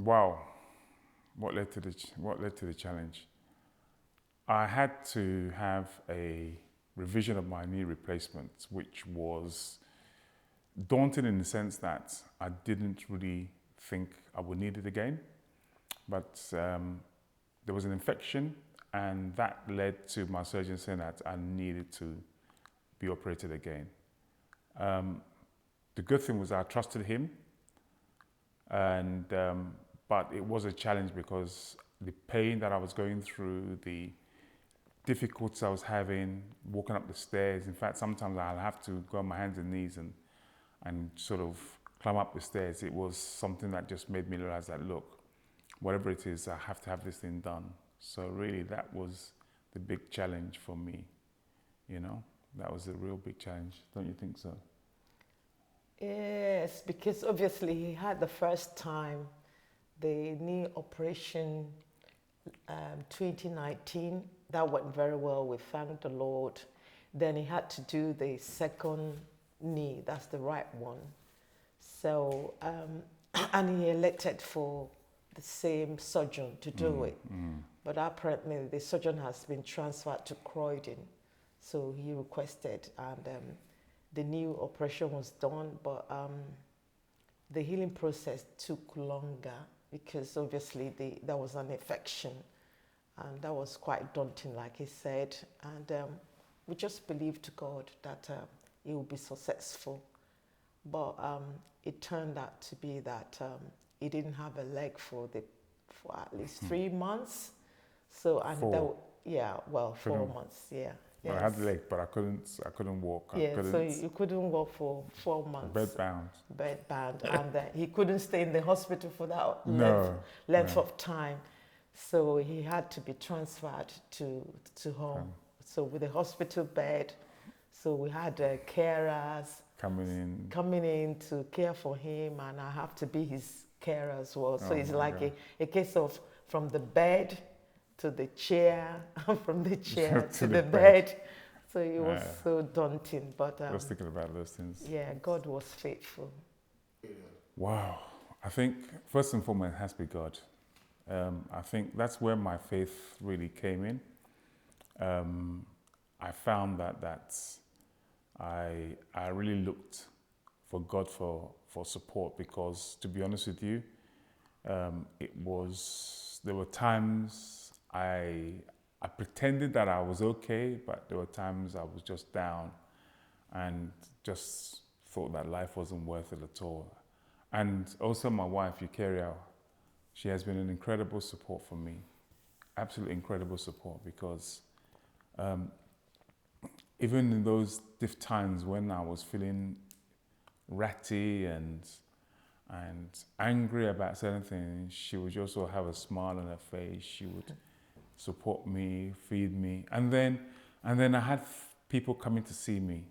Wow, what led to the challenge? I had to have a revision of my knee replacement, which was daunting in the sense that I didn't really think I would need it again. But there was an infection, and that led to my surgeon saying that I needed to be operated again. Um, the good thing was I trusted him, and but it was a challenge because the pain that I was going through, the difficulties I was having walking up the stairs. In fact, sometimes I'll have to go on my hands and knees and sort of climb up the stairs. It was something that just made me realize that, look, whatever it is, I have to have this thing done. So really, that was the big challenge for me. You know, that was a real big challenge. Don't you think so? Yes, because obviously he had the first time the knee operation 2019. That went very well. We thank the Lord. Then he had to do the second knee. That's the right one. So, and he elected for the same surgeon to do it. But apparently the surgeon has been transferred to Croydon. So he requested, and the new operation was done, but the healing process took longer because obviously there was an infection, and that was quite daunting, like he said. And we just believed to God that it would be successful. But it turned out to be that he didn't have a leg for at least 3 months. So and Four. yeah, well, 4 months, yeah. Well, I had the leg, but I couldn't walk. Yeah, so you couldn't walk for 4 months. Bedbound. And he couldn't stay in the hospital for that No. length of time. So he had to be transferred to home. So with a hospital bed, so we had carers coming in to care for him, and I have to be his carer as well. So it's like a case of from the bed to the chair, from the chair to the bed. So it was so daunting. But I was thinking about those things. yeah, God was faithful. Wow. I think first and foremost it has to be God. I think that's where my faith really came in. I found that I really looked for God for support because, to be honest with you, there were times I pretended that I was okay, but there were times I was just down and just thought that life wasn't worth it at all. And also my wife, Eukaria, she has been an incredible support for me, absolutely incredible support, because even in those times when I was feeling ratty and angry about certain things, she would also have a smile on her face. She would support me, feed me. And then I had people coming to see me,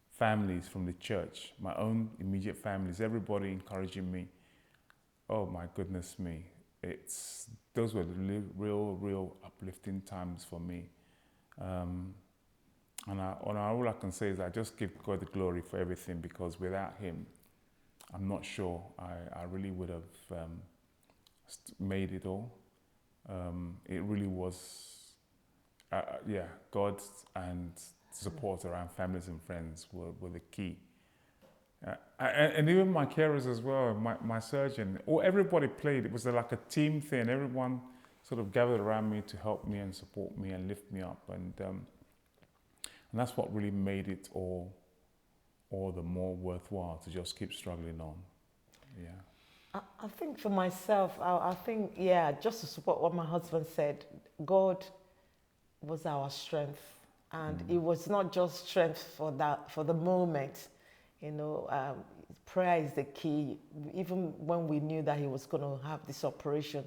families from the church, my own immediate families, everybody encouraging me. Oh my goodness me. Those were real uplifting times for me. And all I can say is I just give God the glory for everything, because without him, I'm not sure I really would have made it all. It really was, God and support around families and friends were the key. And even my carers as well, my surgeon, or everybody played. It was like a team thing. Everyone sort of gathered around me to help me and support me and lift me up. And that's what really made it all the more worthwhile to just keep struggling on. Yeah. I think for myself, I think, just to support what my husband said, God was our strength. And it was not just strength for the moment. Prayer is the key. Even when we knew that he was going to have this operation,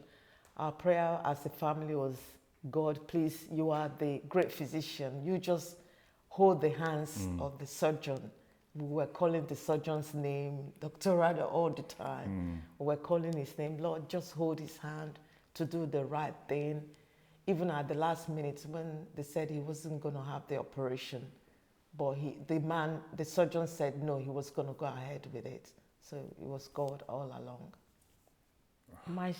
our prayer as a family was, God, please, you are the great physician. You just hold the hands of the surgeon. We were calling the surgeon's name, Dr. Rada, all the time. We were calling his name, Lord, just hold his hand to do the right thing. Even at the last minute when they said he wasn't going to have the operation, but the surgeon said no, he was going to go ahead with it. So it was God all along. My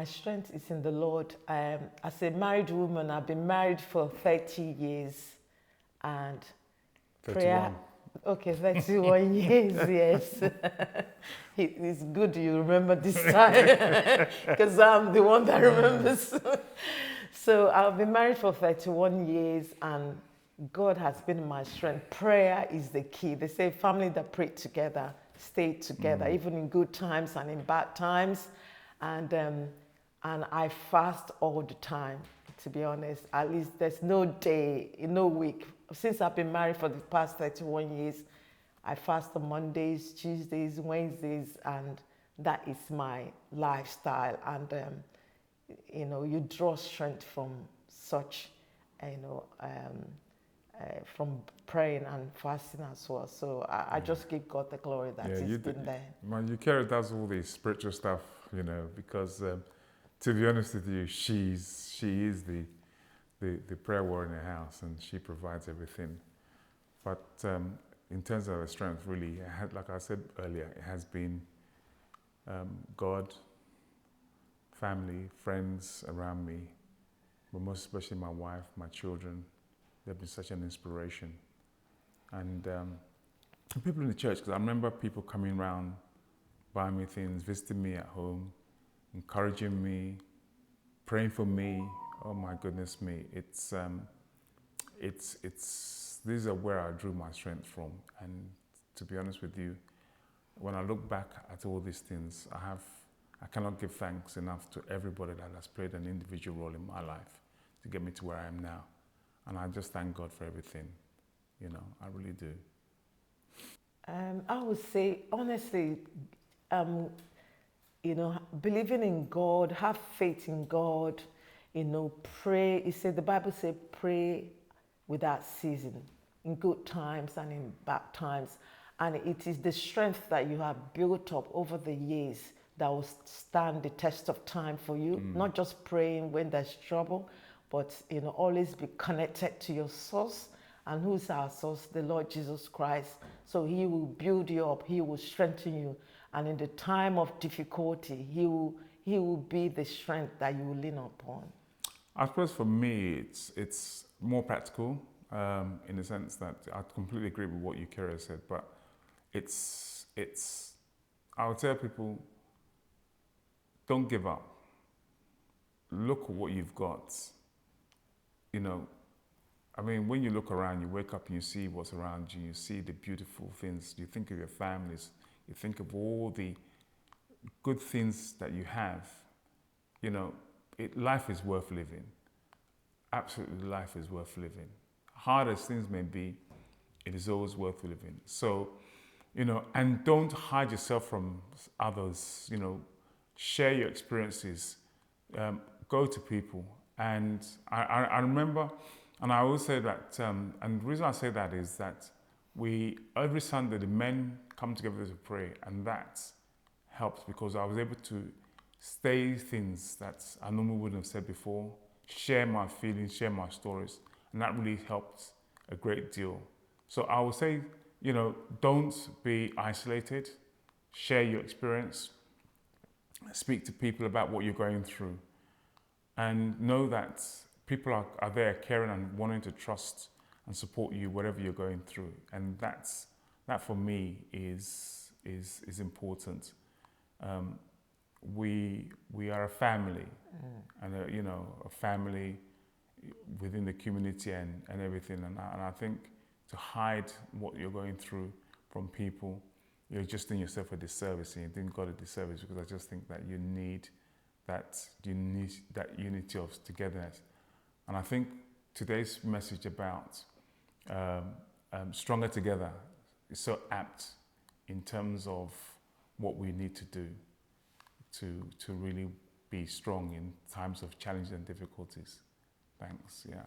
strength is in the Lord. As a married woman, I've been married for 30 years, and 31. prayer. Okay, 31 years. Yes, it's good you remember this time because I'm the one that remembers. So I've been married for 31 years, and God has been my strength. Prayer is the key. They say family that pray together stay together, even in good times and in bad times. And I fast all the time, to be honest. At least there's no day, no week. Since I've been married for the past 31 years, I fast on Mondays, Tuesdays, Wednesdays, and that is my lifestyle. And you draw strength from such, you know, from praying and fasting as well. So I just give God the glory that He's been there. Man, Eucharia does all this spiritual stuff, because to be honest with you, she is the prayer warrior in the house, and she provides everything. But in terms of her strength, really, like I said earlier, it has been God, family, friends around me, but most especially my wife, my children. They've been such an inspiration. And people in the church, because I remember people coming around, buying me things, visiting me at home, encouraging me, praying for me. Oh my goodness me, these are where I drew my strength from. And to be honest with you, when I look back at all these things, I cannot give thanks enough to everybody that has played an individual role in my life to get me to where I am now. And I just thank God for everything, I really do. I would say, honestly, believing in God, have faith in God, pray. The Bible says, pray without ceasing, in good times and in bad times. And it is the strength that you have built up over the years that will stand the test of time for you. Not just praying when there's trouble, but always be connected to your source. And who's our source? The Lord Jesus Christ. So He will build you up. He will strengthen you. And in the time of difficulty, He will be the strength that you will lean upon. I suppose for me, it's more practical in the sense that I completely agree with what Eucharia said, but I would tell people, don't give up. Look at what you've got. When you look around, you wake up and you see what's around you, you see the beautiful things, you think of your families, you think of all the good things that you have. Life is worth living. Absolutely, life is worth living. Hard as things may be, it is always worth living. So, and don't hide yourself from others, share your experiences, go to people. And I remember, and I always say that, and the reason I say that is that every Sunday, the men come together to pray, and that helps because I was able to say things that I normally wouldn't have said before, share my feelings, share my stories, and that really helped a great deal. So I would say, don't be isolated, share your experience, speak to people about what you're going through, and know that people are there caring and wanting to trust and support you whatever you're going through. And that for me is important. We are a family, and a family within the community and everything. And I think to hide what you're going through from people, you're just doing yourself a disservice, and you're doing God a disservice, because I just think that you need that unity of togetherness. And I think today's message about stronger together is so apt in terms of what we need to do to really be strong in times of challenge and difficulties. Thanks, yeah.